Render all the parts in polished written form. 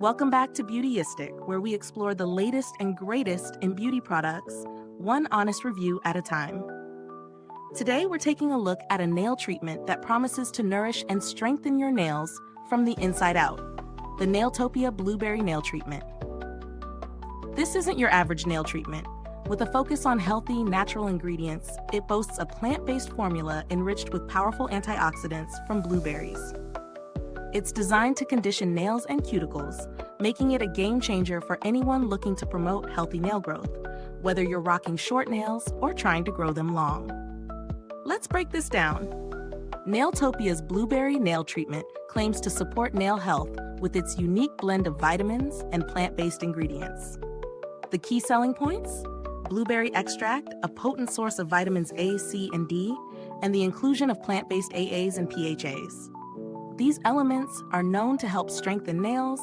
Welcome back to Beautyistic, where we explore the latest and greatest in beauty products, one honest review at a time. Today, we're taking a look at a nail treatment that promises to nourish and strengthen your nails from the inside out, the Nailtopia Blueberry Nail Treatment. This isn't your average nail treatment. With a focus on healthy, natural ingredients, it boasts a plant-based formula enriched with powerful antioxidants from blueberries. It's designed to condition nails and cuticles, making it a game changer for anyone looking to promote healthy nail growth, whether you're rocking short nails or trying to grow them long. Let's break this down. Nailtopia's Blueberry Nail Treatment claims to support nail health with its unique blend of vitamins and plant-based ingredients. The key selling points? Blueberry extract, a potent source of vitamins A, C, and D, and the inclusion of plant-based AAs and PHAs. These elements are known to help strengthen nails,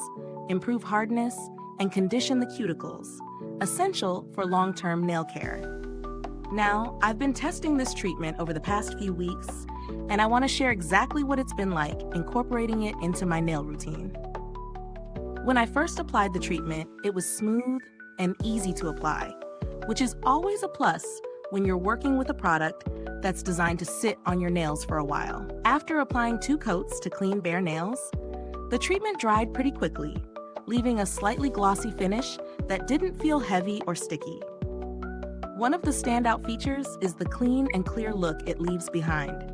improve hardness, and condition the cuticles, essential for long-term nail care. Now, I've been testing this treatment over the past few weeks, and I want to share exactly what it's been like incorporating it into my nail routine. When I first applied the treatment, it was smooth and easy to apply, which is always a plus when you're working with a product that's designed to sit on your nails for a while. After applying 2 coats to clean bare nails, the treatment dried pretty quickly, leaving a slightly glossy finish that didn't feel heavy or sticky. One of the standout features is the clean and clear look it leaves behind.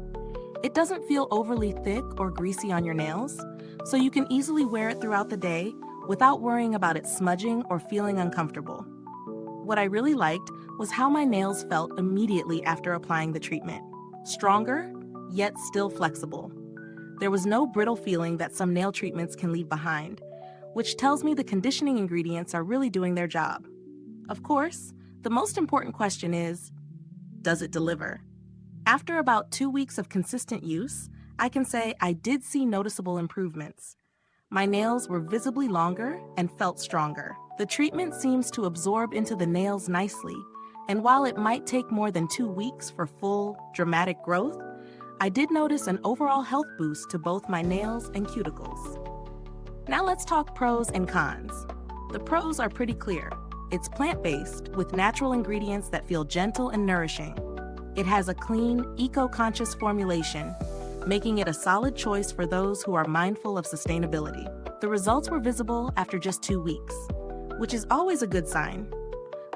It doesn't feel overly thick or greasy on your nails, so you can easily wear it throughout the day without worrying about it smudging or feeling uncomfortable. What I really liked was how my nails felt immediately after applying the treatment. Stronger, yet still flexible. There was no brittle feeling that some nail treatments can leave behind, which tells me the conditioning ingredients are really doing their job. Of course, the most important question is, does it deliver? After about 2 weeks of consistent use, I can say I did see noticeable improvements. My nails were visibly longer and felt stronger. The treatment seems to absorb into the nails nicely, and while it might take more than 2 weeks for full, dramatic growth, I did notice an overall health boost to both my nails and cuticles. Now let's talk pros and cons. The pros are pretty clear. It's plant-based with natural ingredients that feel gentle and nourishing. It has a clean, eco-conscious formulation, making it a solid choice for those who are mindful of sustainability. The results were visible after just 2 weeks, which is always a good sign.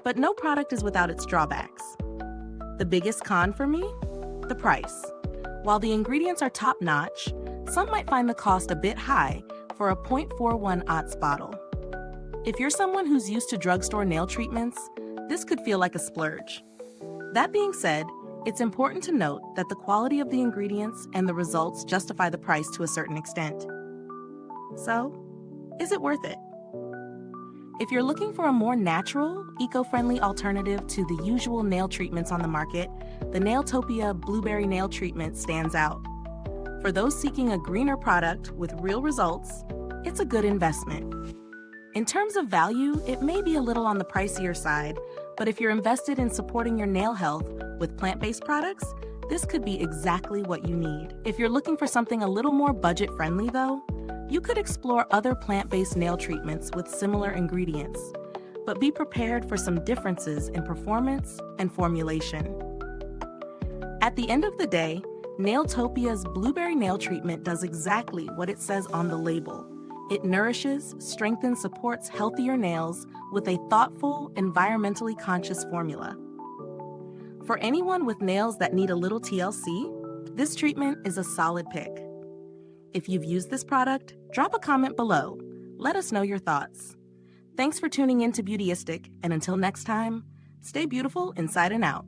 But no product is without its drawbacks. The biggest con for me? The price. While the ingredients are top-notch, some might find the cost a bit high for a 0.41 ounce bottle. If you're someone who's used to drugstore nail treatments, this could feel like a splurge. That being said, it's important to note that the quality of the ingredients and the results justify the price to a certain extent. So, is it worth it? If you're looking for a more natural, eco-friendly alternative to the usual nail treatments on the market, the Nailtopia Blueberry Nail Treatment stands out. For those seeking a greener product with real results, it's a good investment. In terms of value, it may be a little on the pricier side, but if you're invested in supporting your nail health with plant-based products, this could be exactly what you need. If you're looking for something a little more budget-friendly though, you could explore other plant-based nail treatments with similar ingredients, but be prepared for some differences in performance and formulation. At the end of the day, Nailtopia's Blueberry Nail Treatment does exactly what it says on the label. It nourishes, strengthens, supports healthier nails with a thoughtful, environmentally conscious formula. For anyone with nails that need a little TLC, this treatment is a solid pick. If you've used this product, drop a comment below. Let us know your thoughts. Thanks for tuning in to Beautyistic, and until next time, stay beautiful inside and out.